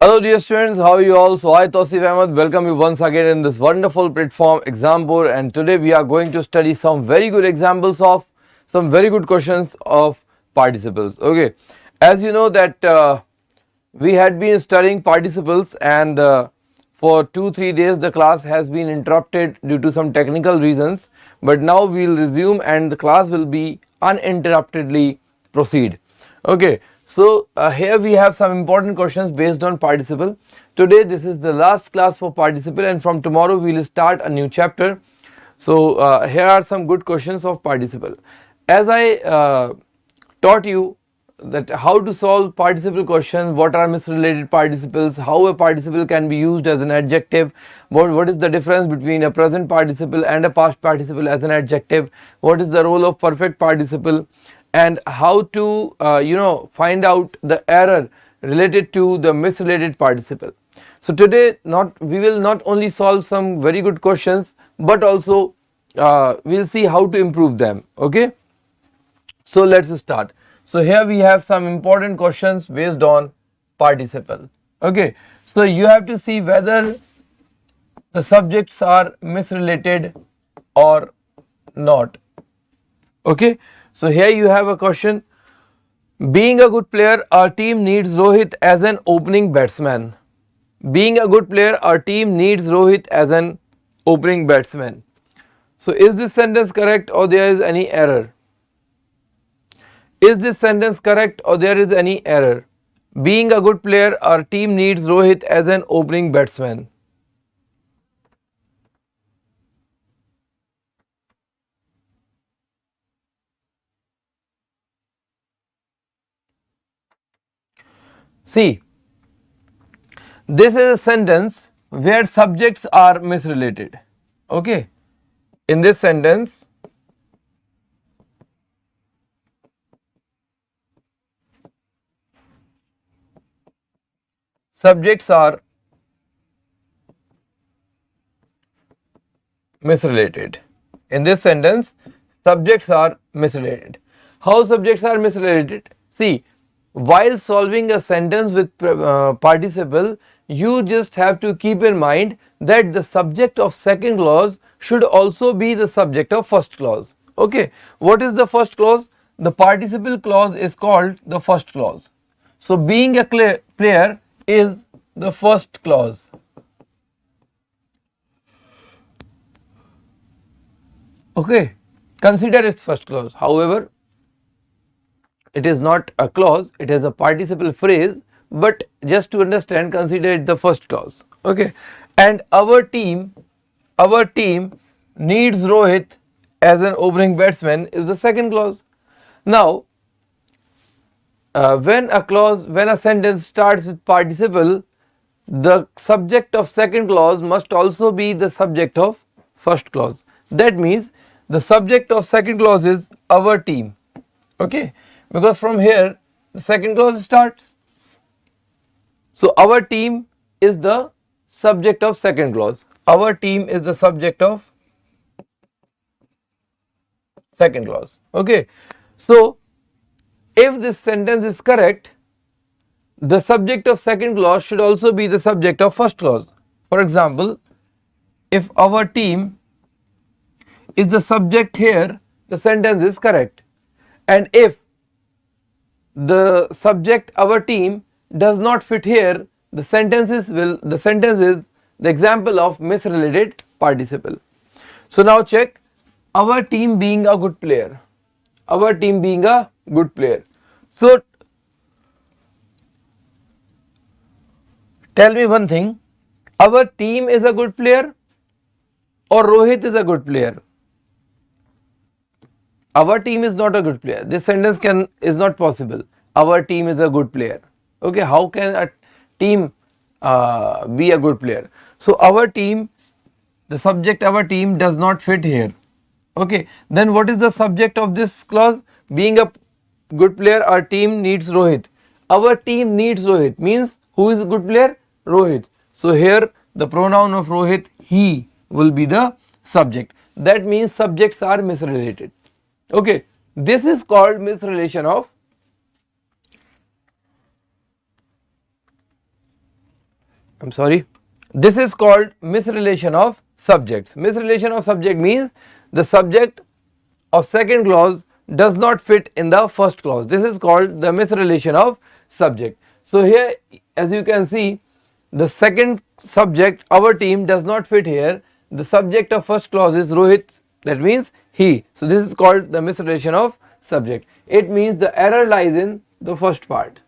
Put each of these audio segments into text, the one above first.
Hello dear students, how are you all? So I TAUSIF Ahmed welcome you once again in this wonderful platform exam board, and today we are going to study some very good examples of some very good questions of participles. Okay, as you know that we had been studying participles, and for 2-3 days the class has been interrupted due to some technical reasons, but now we will resume and the class will be uninterruptedly proceed. Okay, so here we have some important questions based on participle. Today this is the last class for participle, and from tomorrow we will start a new chapter. So here are some good questions of participle. As I taught you that how to solve participle questions, what are misrelated participles, how a participle can be used as an adjective, what is the difference between a present participle and a past participle as an adjective, what is the role of perfect participle, and how to find out the error related to the misrelated participle. So today we will not only solve some very good questions, but also we will see how to improve them. Okay, so let's start. So here we have some important questions based on participle. Okay, so you have to see whether the subjects are misrelated or not. Okay, so here you have a question. Being a good player, our team needs Rohit as an opening batsman. Being a good player, our team needs Rohit as an opening batsman. So is this sentence correct or there is any error? Is this sentence correct or there is any error? Being a good player, our team needs Rohit as an opening batsman. See, this is a sentence where subjects are misrelated. Okay, in this sentence, subjects are misrelated. In this sentence, subjects are misrelated. How subjects are misrelated? See, while solving a sentence with participle, you just have to keep in mind that the subject of second clause should also be the subject of first clause. Okay, what is the first clause? The participle clause is called the first clause. So being a player is the first clause. Okay, consider its first clause. However, it is not a clause, it is a participle phrase, but just to understand, consider it the first clause. Okay, and our team needs Rohit as an opening batsman is the second clause. Now when a sentence starts with participle, the subject of second clause must also be the subject of first clause. That means the subject of second clause is our team. Okay, because from here the second clause starts. So our team is the subject of second clause. Our team is the subject of second clause. Okay, so if this sentence is correct, the subject of second clause should also be the subject of first clause. For example, if our team is the subject here, the sentence is correct. And if the subject our team does not fit here, the sentence is the example of misrelated participle. So now check, our team being a good player. Our team being a good player. So tell me one thing, our team is a good player or Rohit is a good player? Our team is not a good player. This sentence is not possible. Our team is a good player. Okay, how can a team be a good player? So our team, the subject our team does not fit here. Okay, then what is the subject of this clause? Being a good player, our team needs Rohit. Our team needs Rohit means who is a good player? Rohit. So here the pronoun of Rohit, he, will be the subject. That means subjects are misrelated. Okay, this is called misrelation of I'm sorry. This is called misrelation of subjects. Misrelation of subject means the subject of second clause does not fit in the first clause. This is called the misrelation of subject. So here, as you can see, the second subject, our team, does not fit here. The subject of first clause is Rohit, that means he. So this is called the misrelation of subject. It means the error lies in the first part.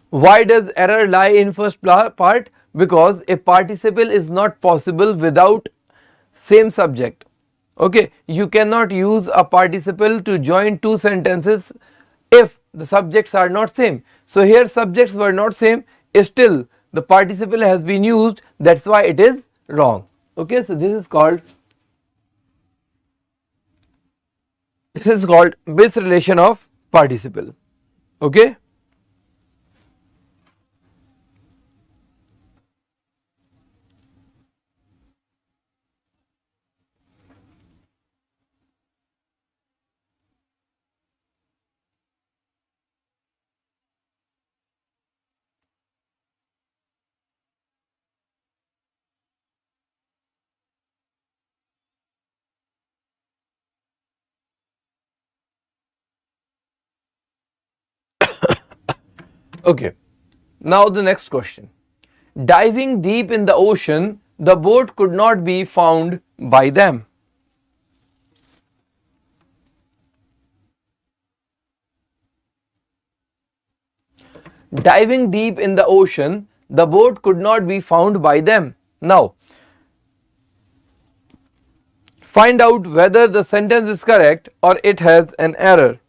Why does error lie in first part? Because a participle is not possible without same subject. Okay, you cannot use a participle to join two sentences if the subjects are not same. So here subjects were not same, still the participle has been used, that's why it is wrong. Okay, so this is called misrelation of participle. Okay. Okay, now the next question. Diving deep in the ocean, the boat could not be found by them. Diving deep in the ocean, the boat could not be found by them. Now, find out whether the sentence is correct or it has an error.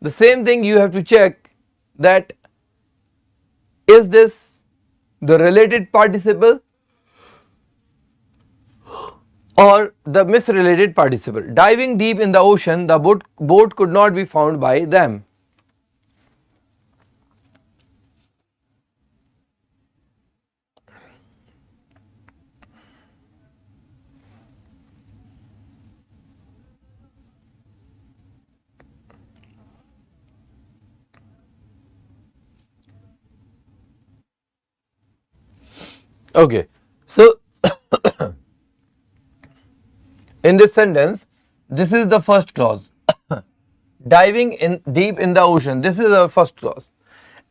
The same thing you have to check, that is this the related participle or the misrelated participle. Diving deep in the ocean, the boat could not be found by them. Okay, so in this sentence, this is the first clause. Diving in deep in the ocean, this is our first clause,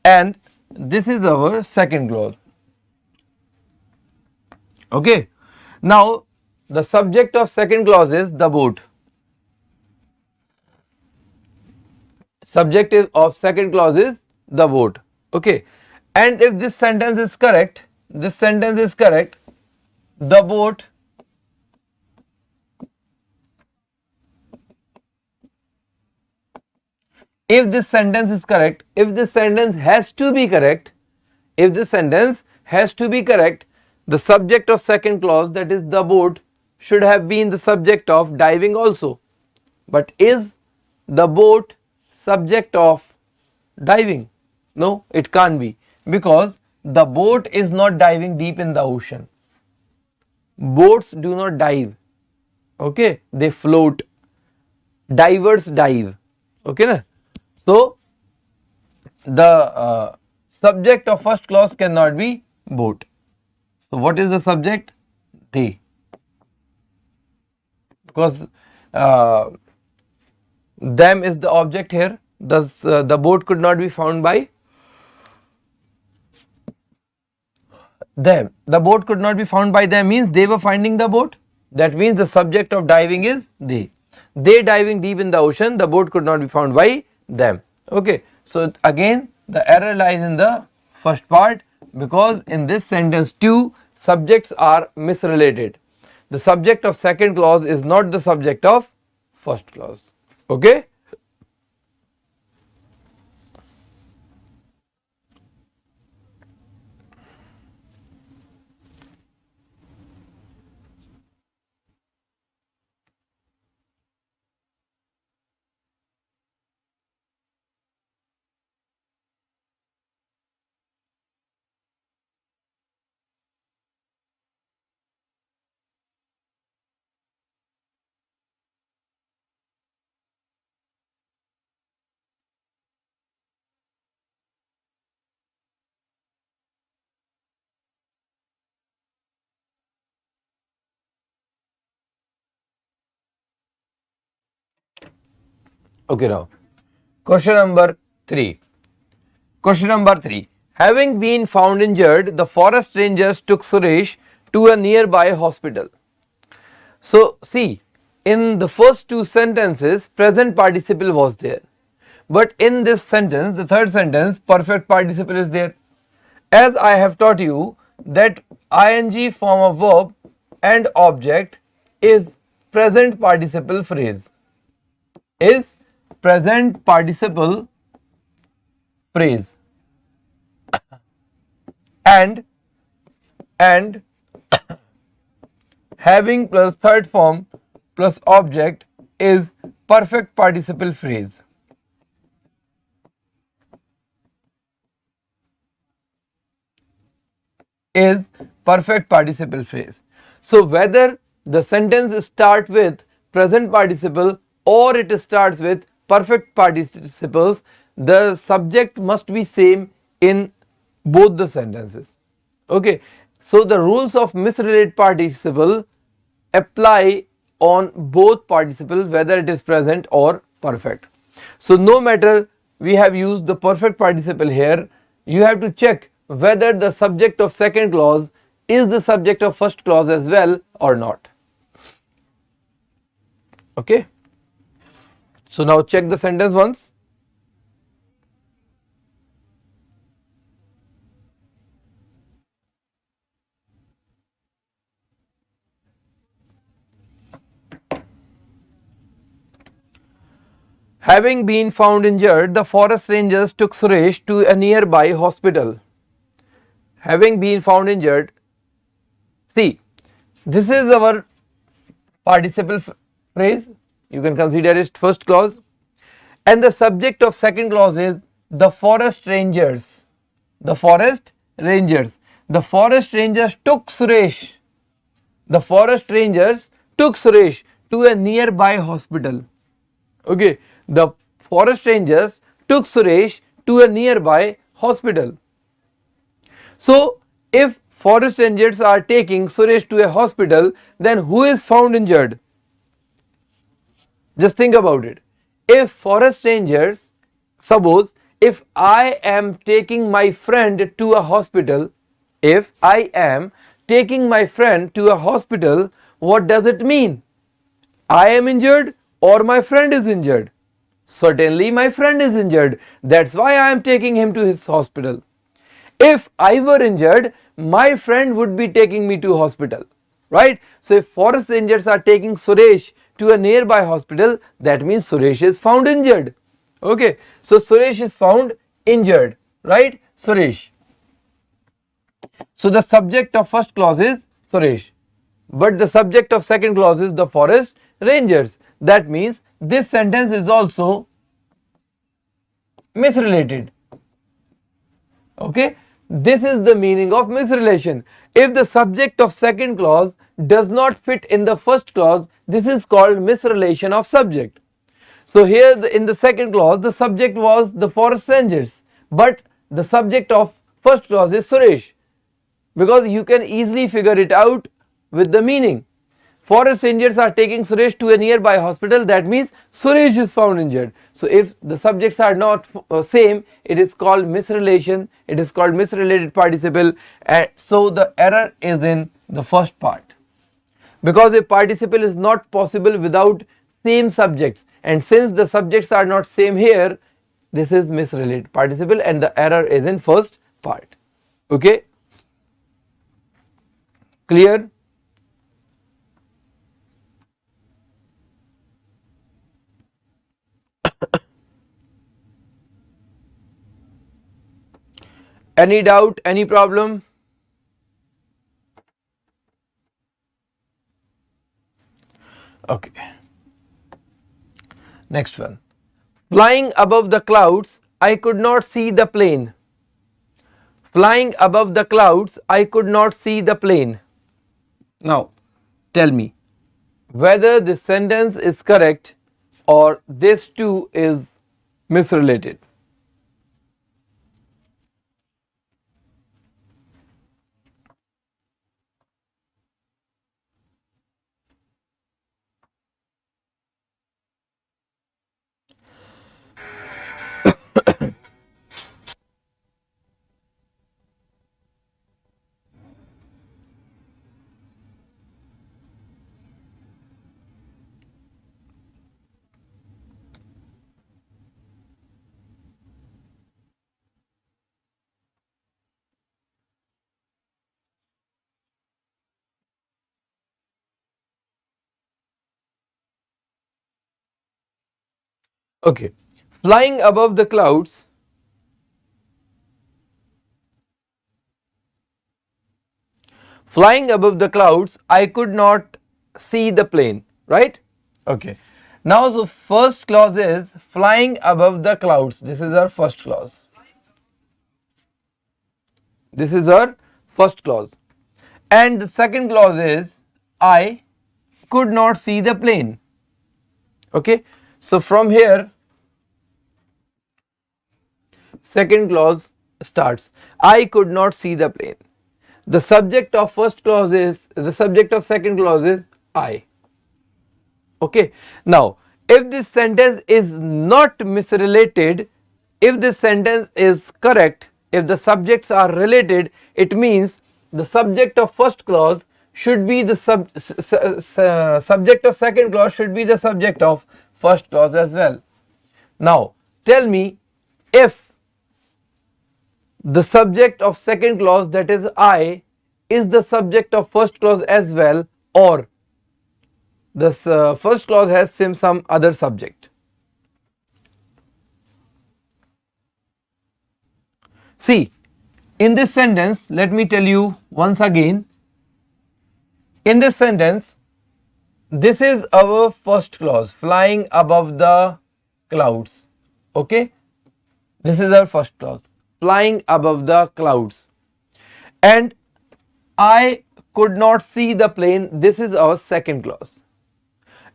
and this is our second clause. Okay, now the subject of second clause is the boat. Subject of second clause is the boat. Okay, and if this sentence is correct, the boat if this sentence is correct, if this sentence has to be correct, the subject of second clause, that is the boat, should have been the subject of diving also. But is the boat subject of diving? No, it can't be, because the boat is not diving deep in the ocean. Boats do not dive. Okay, they float. Divers dive. Okay, na? So the subject of first clause cannot be boat. So what is the subject? They. Because them is the object here. Thus the boat could not be found by them. The boat could not be found by them means they were finding the boat. That means the subject of diving is they. They diving deep in the ocean, the boat could not be found by them. Okay, so again the error lies in the first part, because in this sentence two subjects are misrelated. The subject of second clause is not the subject of first clause. Okay. Okay, now question number 3. Question number 3. Having been found injured, the forest rangers took Suresh to a nearby hospital. So, see, in the first two sentences, present participle was there. But in this sentence, the third sentence, perfect participle is there. As I have taught you that ing form of verb and object is present participle phrase. Is present participle phrase. And having plus third form plus object is perfect participle phrase. Is perfect participle phrase. So whether the sentence start with present participle or it starts with perfect participles, the subject must be same in both the sentences. Okay, so the rules of misrelated participle apply on both participle whether it is present or perfect. So no matter we have used the perfect participle here, you have to check whether the subject of second clause is the subject of first clause as well or not. Okay, so now check the sentence once. Having been found injured, the forest rangers took Suresh to a nearby hospital. Having been found injured, see, this is our participle phrase, you can consider it first clause, and the subject of second clause is the forest rangers. The forest rangers. The forest rangers took Suresh. The forest rangers took Suresh to a nearby hospital. Okay, the forest rangers took Suresh to a nearby hospital. So, if forest rangers are taking Suresh to a hospital, then who is found injured? Just think about it. If forest rangers, suppose if I am taking my friend to a hospital, if I am taking my friend to a hospital, what does it mean? I am injured or my friend is injured? Certainly my friend is injured. That's why I am taking him to his hospital. If I were injured, my friend would be taking me to hospital, right? So if forest rangers are taking Suresh to a nearby hospital, that means Suresh is found injured. Okay, so Suresh is found injured, right? Suresh. So the subject of first clause is Suresh, but the subject of second clause is the forest rangers. That means this sentence is also misrelated. Okay, this is the meaning of misrelation. If the subject of second clause does not fit in the first clause, this is called misrelation of subject. So here in the second clause, the subject was the forest rangers, but the subject of first clause is Suresh, because you can easily figure it out with the meaning. Forest rangers are taking Suresh to a nearby hospital, that means Suresh is found injured. So if the subjects are not same, it is called misrelation, it is called misrelated participle, and so the error is in the first part. Because a participle is not possible without same subjects, and since the subjects are not same here, this is misrelated participle and the error is in first part. Okay, clear? Any doubt, any problem? Okay, next one. Flying above the clouds, I could not see the plane. Flying above the clouds, I could not see the plane. Now, tell me whether this sentence is correct or this too is misrelated. Okay, flying above the clouds, flying above the clouds, I could not see the plane, right? Okay. Now, so first clause is flying above the clouds. This is our first clause. This is our first clause. And the second clause is I could not see the plane. Okay. So from here, second clause starts. I could not see the plane. The subject of first clause is, the subject of second clause is I. Okay. Now, if this sentence is not misrelated, if this sentence is correct, if the subjects are related, it means the subject of first clause should be the subject of second clause should be the subject of first clause as well. Now, tell me if the subject of second clause, that is I, is the subject of first clause as well, or this first clause has some other subject. See, in this sentence, let me tell you once again, in this sentence, this is our first clause, flying above the clouds. Okay, this is our first clause, flying above the clouds, and I could not see the plane. This is our second clause.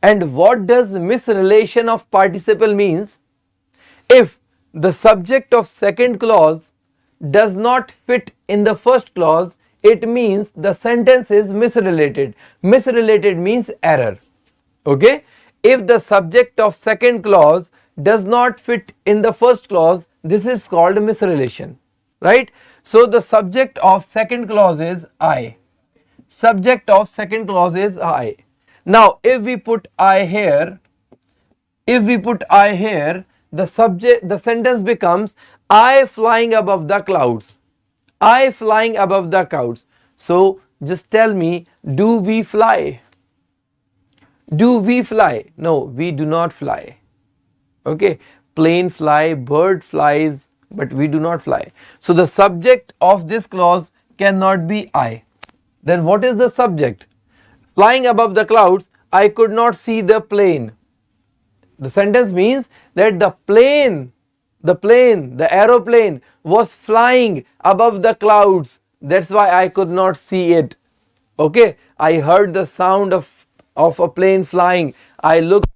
And what does misrelation of participle means? If the subject of second clause does not fit in the first clause, it means the sentence is misrelated. Misrelated means error. Okay? If the subject of second clause does not fit in the first clause, this is called misrelation. Right? So the subject of second clause is I. Subject of second clause is I. Now if we put I here, the sentence becomes I flying above the clouds. I flying above the clouds. So just tell me, do we fly? Do we fly? No, we do not fly. Okay, plane fly, bird flies, but we do not fly. So the subject of this clause cannot be I. Then what is the subject? Flying above the clouds, I could not see the plane. The sentence means that the aeroplane was flying above the clouds. That's why I could not see it. Okay, I heard the sound of a plane flying. I looked.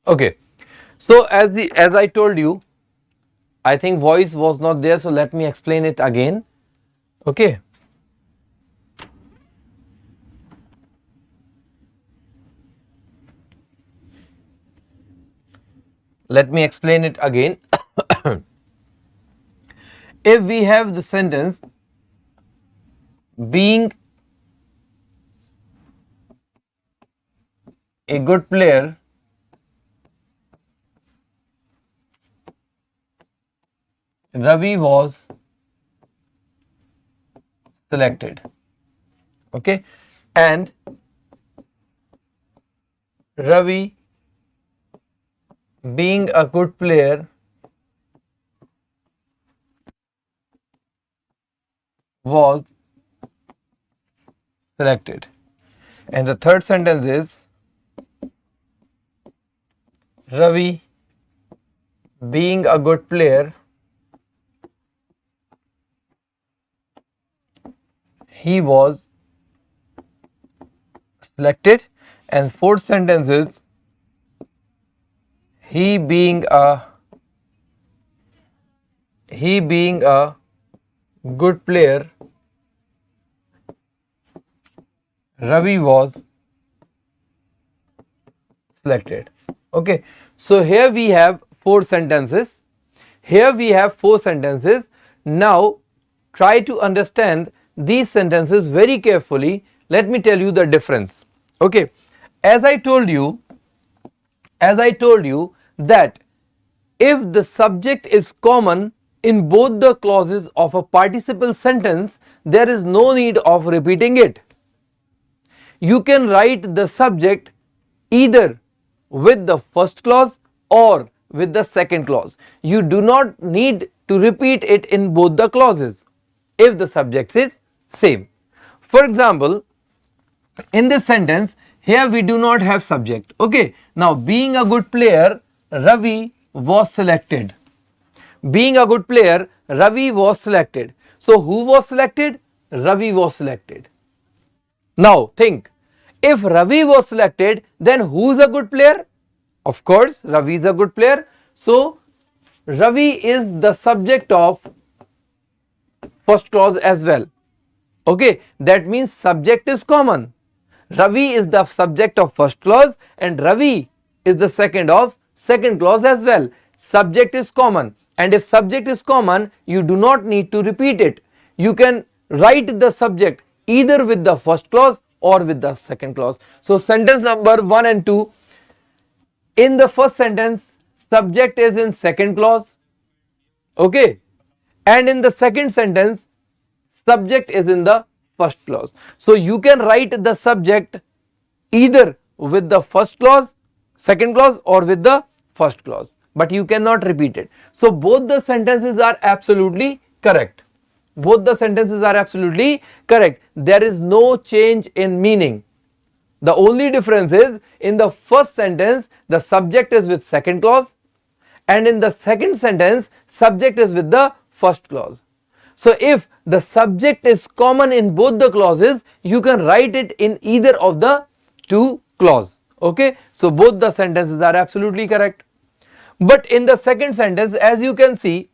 Okay, so as I told you, I think voice was not there, so let me explain it again. Okay. Let me explain it again. If we have the sentence being a good player, Ravi was selected. Okay, and Ravi being a good player was selected. And the third sentence is Ravi being a good player, he was selected. And fourth sentence is he being a good player, Ravi was selected. Okay, so here we have four sentences. Now try to understand these sentences very carefully. Let me tell you the difference. Okay, as I told you that if the subject is common in both the clauses of a participle sentence, there is no need of repeating it. You can write the subject either with the first clause or with the second clause. You do not need to repeat it in both the clauses if the subject is same. For example, in this sentence here we do not have subject. Okay, now being a good player, Ravi was selected. Being a good player, Ravi was selected. So who was selected? Ravi was selected. Now think, if Ravi was selected, then who is a good player? Of course, Ravi is a good player. So Ravi is the subject of first clause as well. Okay, that means subject is common. Ravi is the subject of first clause and Ravi is the second of second clause as well. Subject is common, and if subject is common, you do not need to repeat it. You can write the subject either with the first clause or with the second clause. So sentence number 1 and 2, in the first sentence subject is in second clause, okay, and in the second sentence subject is in the first clause. So you can write the subject either with the first clause, second clause, or with the first clause, but you cannot repeat it. So both the sentences are absolutely correct. Both the sentences are absolutely correct. There is no change in meaning. The only difference is in the first sentence the subject is with second clause, and in the second sentence subject is with the first clause. So if the subject is common in both the clauses, you can write it in either of the two clauses. Okay, so both the sentences are absolutely correct. But in the second sentence, as you can see,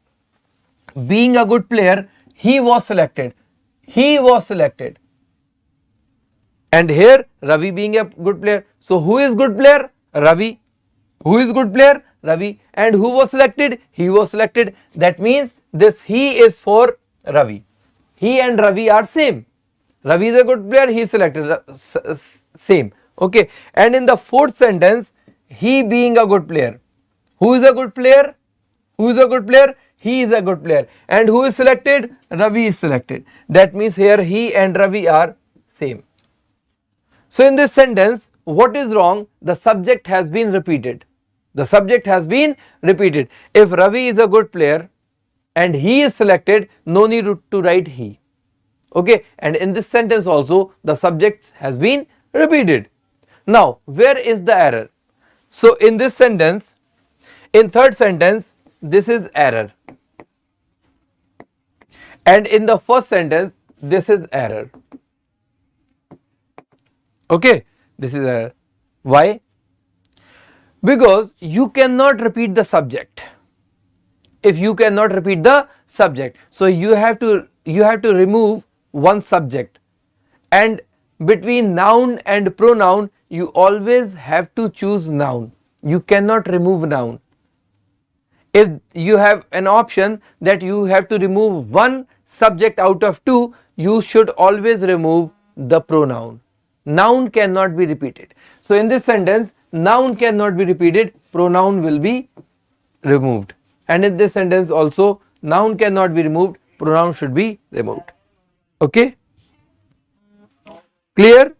being a good player, he was selected. He was selected. And here Ravi being a good player. So who is good player? Ravi. Who is good player? Ravi. And who was selected? He was selected. That means this he is for Ravi. He and Ravi are same. Ravi is a good player, he is selected, same. Okay, and in the fourth sentence, he being a good player. Who is a good player? Who is a good player? He is a good player. And who is selected? Ravi is selected. That means here he and Ravi are same. So in this sentence, what is wrong? The subject has been repeated. The subject has been repeated. If Ravi is a good player and he is selected, no need to write he. Okay, and in this sentence also the subject has been repeated. Now where is the error? So in this sentence, in third sentence, this is error, and in the first sentence this is error. Okay, this is error. Why? Because you cannot repeat the subject. If you cannot repeat the subject, so you have to remove one subject, and between noun and pronoun you always have to choose noun. You cannot remove noun. If you have an option that you have to remove one subject out of two, you should always remove the pronoun. Noun cannot be repeated. So in this sentence, noun cannot be repeated, pronoun will be removed. And in this sentence also, noun cannot be removed, pronoun should be removed. Okay? Clear?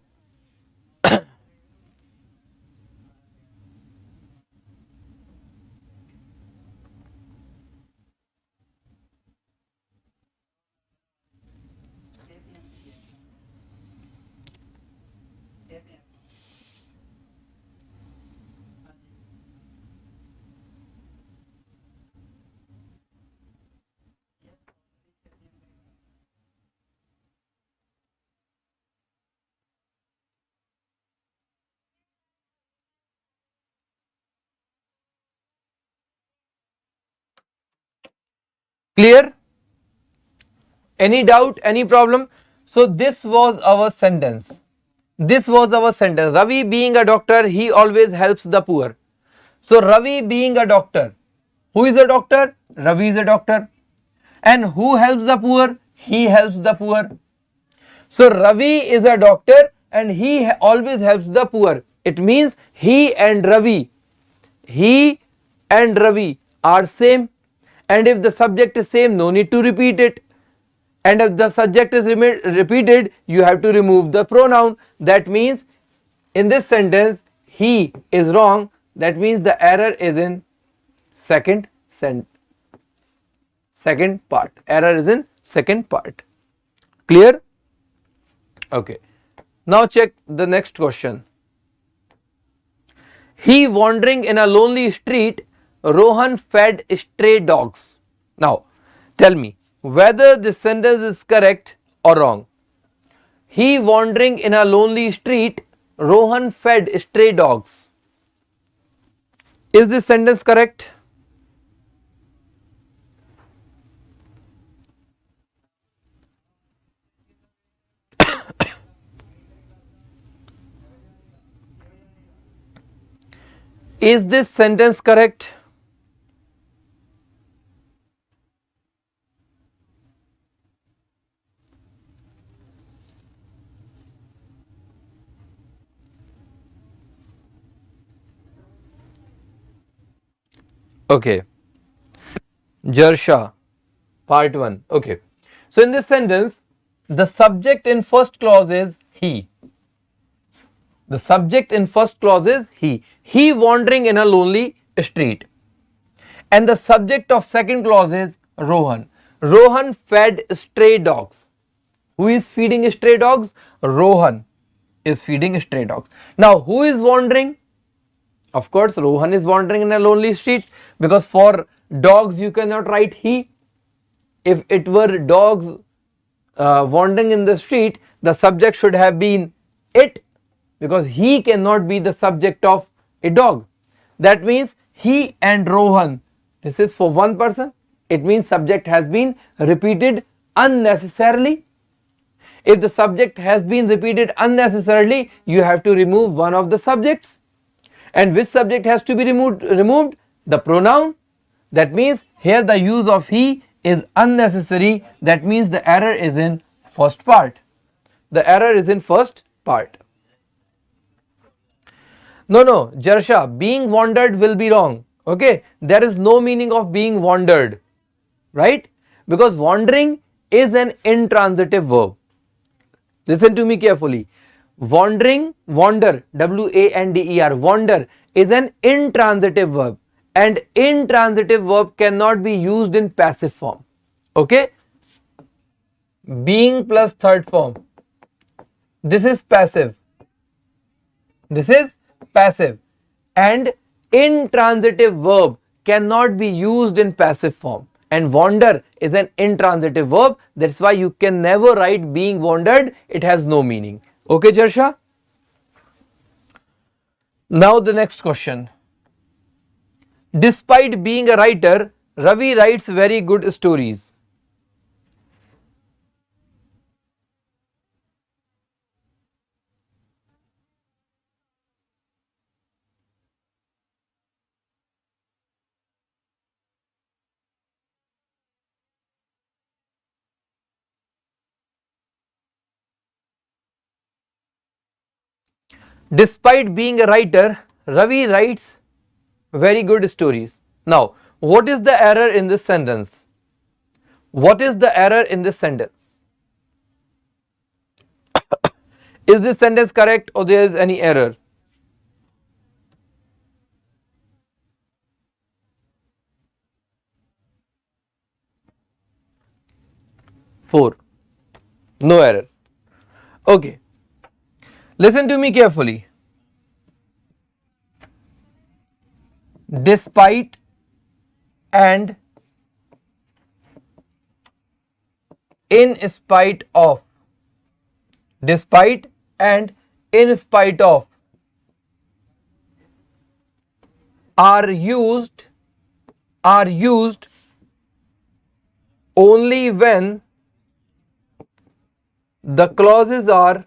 Clear? Any doubt, any problem? So this was our sentence. This was our sentence. Ravi being a doctor, he always helps the poor. So Ravi being a doctor, who is a doctor? Ravi is a doctor. And who helps the poor? He helps the poor. So Ravi is a doctor and he always helps the poor. It means he and Ravi are same, and if the subject is same, no need to repeat it. And if the subject is repeated, you have to remove the pronoun. That means in this sentence he is wrong. That means the error is in second part. Error is in second part. Clear? Okay. Now check the next question. He wandering in a lonely street, Rohan fed stray dogs. Now tell me whether this sentence is correct or wrong. He wandering in a lonely street, Rohan fed stray dogs. Is this sentence correct? Is this sentence correct? Okay. Jarsha, part 1. Okay. So in this sentence, the subject in first clause is he. The subject in first clause is he. He wandering in a lonely street. And the subject of second clause is Rohan. Rohan fed stray dogs. Who is feeding stray dogs? Rohan is feeding stray dogs. Now who is wandering? Of course Rohan is wandering in a lonely street, because for dogs you cannot write he. If it were dogs wandering in the street, the subject should have been it, because he cannot be the subject of a dog. That means he and Rohan, this is for one person. It means subject has been repeated unnecessarily. If the subject has been repeated unnecessarily, you have to remove one of the subjects. And which subject has to be removed? The pronoun. That means here the use of he is unnecessary. That means the error is in first part. The error is in first part. No, Jarsha, being wandered will be wrong. Okay, there is no meaning of being wandered, right? Because wandering is an intransitive verb. Listen to me carefully. Wandering, wander, W-A-N-D-E-R, wander is an intransitive verb, and intransitive verb cannot be used in passive form. Okay? Being plus third form. This is passive. This is passive, and intransitive verb cannot be used in passive form, and wander is an intransitive verb. That's why you can never write being wandered. It has no meaning. Okay, Jarsha? Now the next question. Despite being a writer, Ravi writes very good stories. Despite being a writer, Ravi writes very good stories. Now, what is the error in this sentence? What is the error in this sentence? Is this sentence correct or there is any error? Four. No error. Okay. Listen to me carefully. Despite and in spite of. Despite and in spite of are used only when the clauses are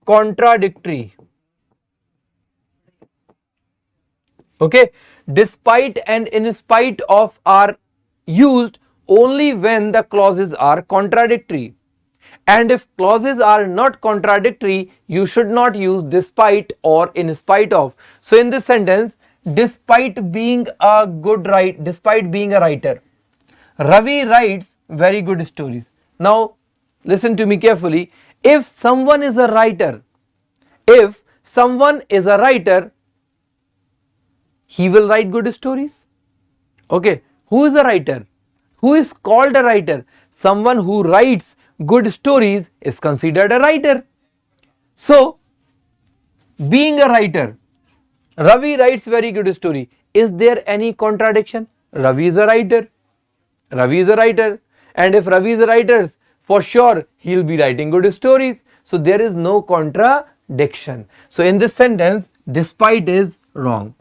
contradictory. Okay, despite and in spite of are used only when the clauses are contradictory, and if clauses are not contradictory, you should not use despite or in spite of. So in this sentence, despite being a writer, Ravi writes very good stories. Now listen to me carefully. If someone is a writer, he will write good stories. Okay, who is a writer? Who is called a writer? Someone who writes good stories is considered a writer. So, being a writer, Ravi writes very good story. Is there any contradiction? Ravi is a writer. And if Ravi is a writer, for sure he will be writing good stories. So there is no contradiction. So in this sentence, despite is wrong.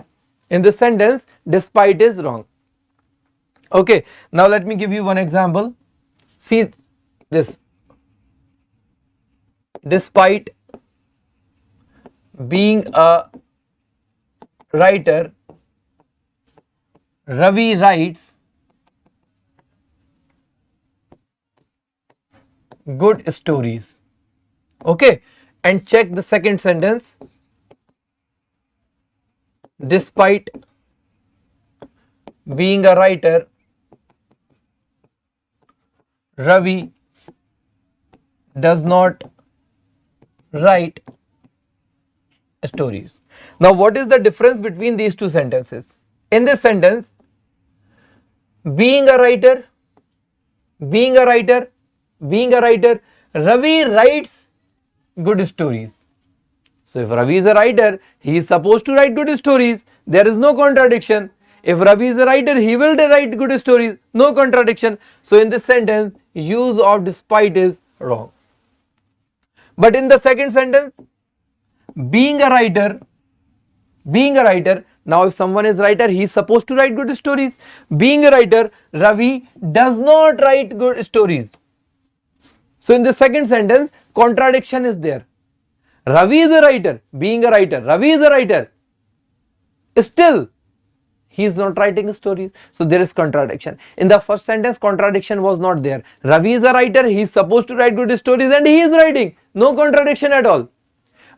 Okay, now let me give you one example. See this. Despite being a writer, Ravi writes good stories. Okay, and check the second sentence. Despite being a writer, Ravi does not write stories. Now what is the difference between these two sentences? In this sentence, being a writer, Ravi writes good stories. So if Ravi is a writer, he is supposed to write good stories. There is no contradiction. If Ravi is a writer, he will write good stories. No contradiction. So in this sentence, use of despite is wrong. But in the second sentence, being a writer, now if someone is a writer, he is supposed to write good stories. Being a writer, Ravi does not write good stories. So in the second sentence, contradiction is there. Ravi is a writer, Ravi is a writer. Still, he is not writing stories. So there is contradiction. In the first sentence, contradiction was not there. Ravi is a writer, he is supposed to write good stories and he is writing. No contradiction at all.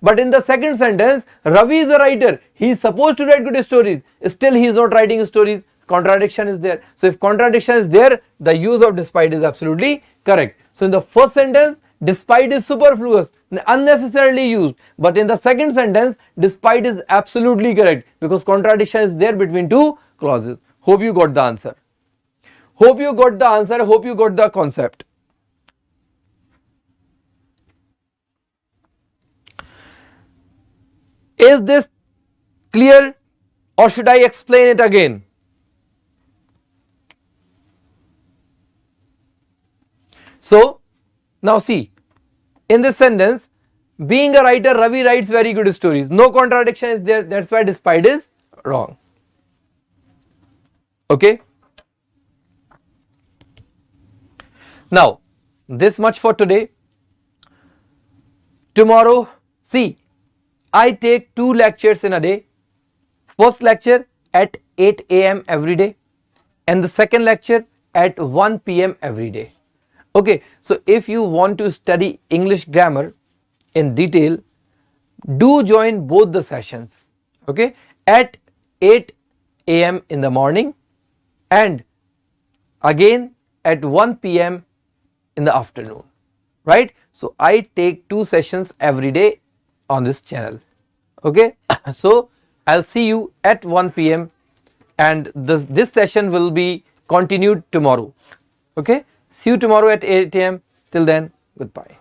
But in the second sentence, Ravi is a writer, he is supposed to write good stories. Still, he is not writing stories. Contradiction is there. So if contradiction is there, the use of despite is absolutely correct. So in the first sentence, despite is superfluous, unnecessarily used. But in the second sentence, despite is absolutely correct because contradiction is there between two clauses. Hope you got the answer. Hope you got the concept. Is this clear or should I explain it again? So now see, in this sentence, Being a writer, Ravi writes very good stories. No contradiction is there. That's why despite is wrong. Okay. Now, this much for today. Tomorrow, see, I take 2 lectures in a day. First lecture at 8 a.m. every day and the second lecture at 1 p.m. every day. Okay, so if you want to study English grammar in detail, do join both the sessions, okay, at 8 a.m. in the morning and again at 1 p.m. in the afternoon, right? So I take 2 sessions every day on this channel, okay. So I'll see you at 1 p.m. and this session will be continued tomorrow, okay. See you tomorrow at 8 a.m. Till then, goodbye.